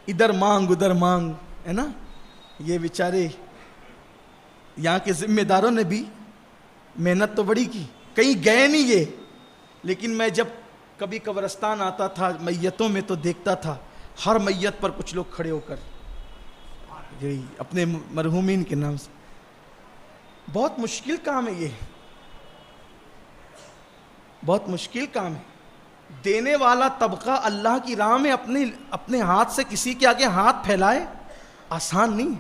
ادھر مانگ ادھر مانگ، ہے نا. یہ بیچارے یہاں کے ذمہ داروں نے بھی محنت تو بڑی کی، کہیں گئے نہیں یہ. لیکن میں جب کبھی قبرستان آتا تھا میتوں میں تو دیکھتا تھا ہر میت پر کچھ لوگ کھڑے ہو کر یہی اپنے مرحومین کے نام سے. بہت مشکل کام ہے یہ، بہت مشکل کام ہے. دینے والا طبقہ اللہ کی راہ میں اپنے ہاتھ سے کسی کے آگے ہاتھ پھیلائے، آسان نہیں.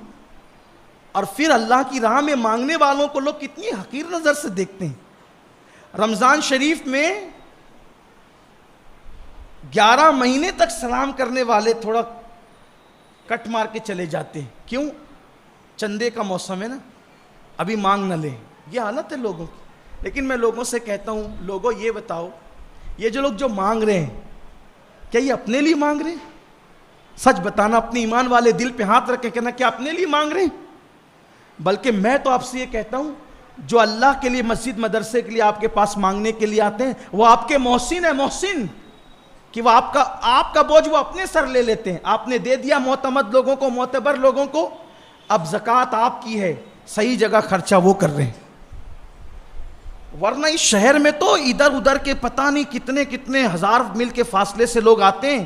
اور پھر اللہ کی راہ میں مانگنے والوں کو لوگ کتنی حقیر نظر سے دیکھتے ہیں. رمضان شریف میں 11 مہینے تک سلام کرنے والے تھوڑا کٹ مار کے چلے جاتے ہیں. کیوں؟ چندے کا موسم ہے نا، ابھی مانگ نہ لیں. یہ حالت ہے لوگوں کی. لیکن میں لوگوں سے کہتا ہوں، لوگوں یہ بتاؤ، یہ جو لوگ جو مانگ رہے ہیں کیا یہ اپنے لیے مانگ رہے ہیں؟ سچ بتانا، اپنے ایمان والے دل پہ ہاتھ رکھ کے کہنا کیا اپنے لیے مانگ رہے ہیں؟ بلکہ میں تو آپ سے یہ کہتا ہوں، جو اللہ کے لیے مسجد مدرسے کے لیے آپ کے پاس مانگنے کے لیے آتے ہیں وہ آپ کے محسن ہیں. محسن کہ وہ آپ کا بوجھ وہ اپنے سر لے لیتے ہیں. آپ نے دے دیا معتمد لوگوں کو، معتبر لوگوں کو، اب زکوٰۃ آپ کی ہے، صحیح جگہ خرچہ وہ کر رہے ہیں. ورنہ اس شہر میں تو ادھر ادھر کے پتہ نہیں کتنے کتنے ہزار میل کے فاصلے سے لوگ آتے ہیں،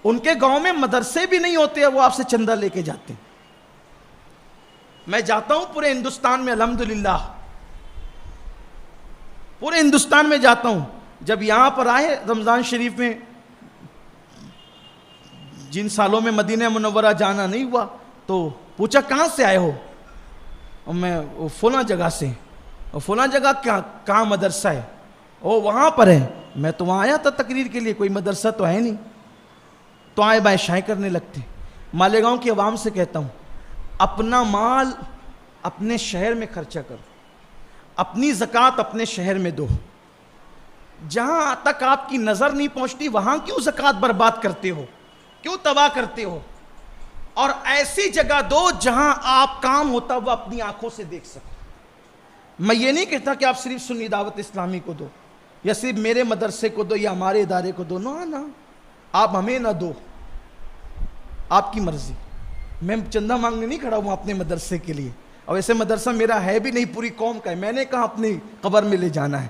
ان کے گاؤں میں مدرسے بھی نہیں ہوتے ہیں، وہ آپ سے چندہ لے کے جاتے ہیں. میں جاتا ہوں پورے ہندوستان میں، الحمدللہ پورے ہندوستان میں جاتا ہوں. جب یہاں پر آئے رمضان شریف میں، جن سالوں میں مدینہ منورہ جانا نہیں ہوا تو پوچھا کہاں سے آئے ہو؟ اور میں فلاں جگہ سے. اور فلاں جگہ کہاں مدرسہ ہے؟ او وہاں پر ہے. میں تو وہاں آیا تھا تقریر کے لیے، کوئی مدرسہ تو ہے نہیں. تو آئے بائیں شائیں کرنے لگتے. مالیگاؤں کی عوام سے کہتا ہوں، اپنا مال اپنے شہر میں خرچہ کرو، اپنی زکوٰۃ اپنے شہر میں دو. جہاں تک آپ کی نظر نہیں پہنچتی وہاں کیوں زکوٰۃ برباد کرتے ہو، کیوں تباہ کرتے ہو؟ اور ایسی جگہ دو جہاں آپ کام ہوتا وہ اپنی آنکھوں سے دیکھ سکیں. میں یہ نہیں کہتا کہ آپ صرف سنی دعوت اسلامی کو دو، یا صرف میرے مدرسے کو دو، یا ہمارے ادارے کو دو. نہ آپ ہمیں نہ دو، آپ کی مرضی. میں چندہ مانگنے نہیں کھڑا ہوں اپنے مدرسے کے لیے، اور ایسے مدرسہ میرا ہے بھی نہیں، پوری قوم کا ہے. میں نے کہا اپنی قبر میں لے جانا ہے.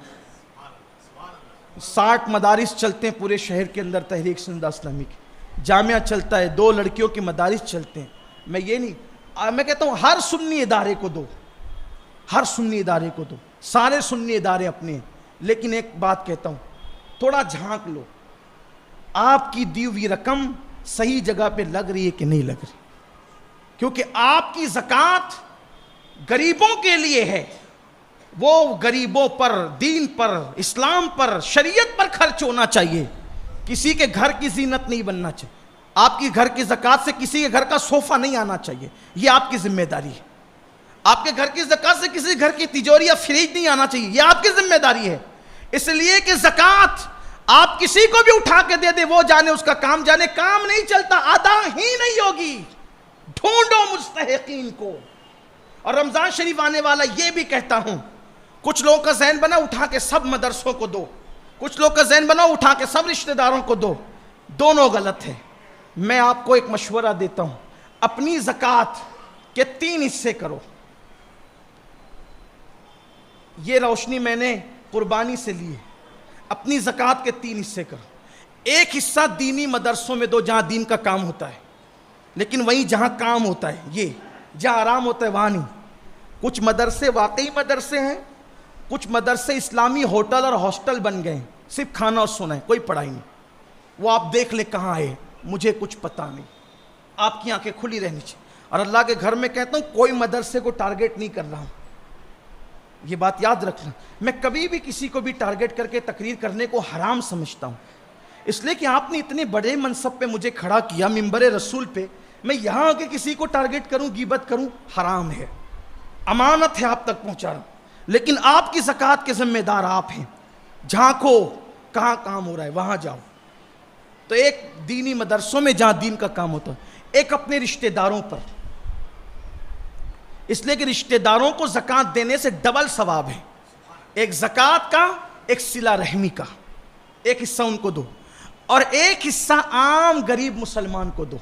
60 مدارس چلتے ہیں پورے شہر کے اندر تحریک سنیدہ اسلامی کے. جامعہ چلتا ہے، 2 لڑکیوں کے مدارس چلتے ہیں. میں یہ نہیں، میں کہتا ہوں ہر سنی ادارے کو دو، ہر سنی ادارے کو دو. سارے سنی ادارے اپنے ہیں. لیکن ایک بات کہتا ہوں، تھوڑا جھانک لو، آپ کی دی ہوئی رقم صحیح جگہ پہ لگ رہی ہے کہ نہیں لگ رہی. کیونکہ آپ کی زکوٰۃ غریبوں کے لیے ہے، وہ غریبوں پر، دین پر، اسلام پر، شریعت پر خرچ ہونا چاہیے. کسی کے گھر کی زینت نہیں بننا چاہیے. آپ کی گھر کی زکوٰۃ سے کسی کے گھر کا صوفہ نہیں آنا چاہیے. یہ آپ کی ذمہ داری ہے. آپ کے گھر کی زکوٰۃ سے کسی گھر کی تجوری یا فریج نہیں آنا چاہیے. یہ آپ کی ذمہ داری ہے. اس لیے کہ زکوٰۃ آپ کسی کو بھی اٹھا کے دے دے، وہ جانے اس کا کام جانے، کام نہیں چلتا، ادا ہی نہیں ہوگی. ڈھونڈو مستحقین کو. اور رمضان شریف آنے والا، یہ بھی کہتا ہوں، کچھ لوگوں کا ذہن بنا اٹھا کے سب مدرسوں کو دو، کچھ لوگ کا ذہن بنا اٹھا کے سب رشتہ داروں کو دو. دونوں غلط ہے. میں آپ کو ایک مشورہ دیتا ہوں، اپنی زکوٰۃ کے 3 حصے کرو. یہ روشنی میں نے قربانی سے لی ہے. اپنی زکوٰۃ کے 3 حصے کرو. ایک حصہ دینی مدرسوں میں دو جہاں دین کا کام ہوتا ہے، لیکن وہیں جہاں کام ہوتا ہے، یہ جہاں آرام ہوتا ہے وہاں نہیں. کچھ مدرسے واقعی مدرسے ہیں، کچھ مدرسے اسلامی ہوٹل اور ہاسٹل بن گئے ہیں، صرف کھانا اور سونا ہے، کوئی پڑھائی نہیں. وہ آپ دیکھ لیں کہاں آئے، مجھے کچھ پتہ نہیں. آپ کی آنکھیں کھلی رہنی چاہیے. اور اللہ کے گھر میں کہتا ہوں کوئی مدرسے کو ٹارگیٹ نہیں کر رہا ہوں، یہ بات یاد رکھنا. میں کبھی بھی کسی کو بھی ٹارگیٹ کر کے تقریر کرنے کو حرام سمجھتا ہوں. اس لیے کہ آپ نے اتنے بڑے منصب پہ مجھے کھڑا کیا، منبر رسول پہ، میں یہاں آ کے کسی کو ٹارگیٹ کروں، غیبت کروں، حرام ہے. امانت ہے آپ تک پہنچا رہا ہوں. لیکن آپ کی زکوٰۃ کے ذمہ دار آپ ہیں. جھانکو کہاں کام ہو رہا ہے، وہاں جاؤ. تو ایک دینی مدرسوں میں جہاں دین کا کام ہوتا ہے، ایک اپنے رشتہ داروں پر. اس لیے کہ رشتہ داروں کو زکوٰۃ دینے سے ڈبل ثواب ہے. ایک زکوٰۃ کا، ایک صلہ رحمی کا. ایک حصہ ان کو دو، اور ایک حصہ عام غریب مسلمان کو دو.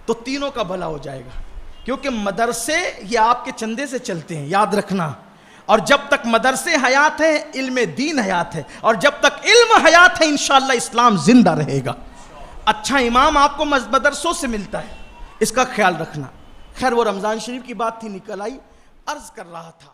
تو تینوں کا بھلا ہو جائے گا، کیونکہ مدرسے یہ آپ کے چندے سے چلتے ہیں، یاد رکھنا. اور جب تک مدرسے حیات ہیں علم دین حیات ہے، اور جب تک علم حیات ہے انشاءاللہ اسلام زندہ رہے گا. اچھا امام آپ کو مدرسوں سے ملتا ہے، اس کا خیال رکھنا. خیر وہ رمضان شریف کی بات تھی، نکل آئی. عرض کر رہا تھا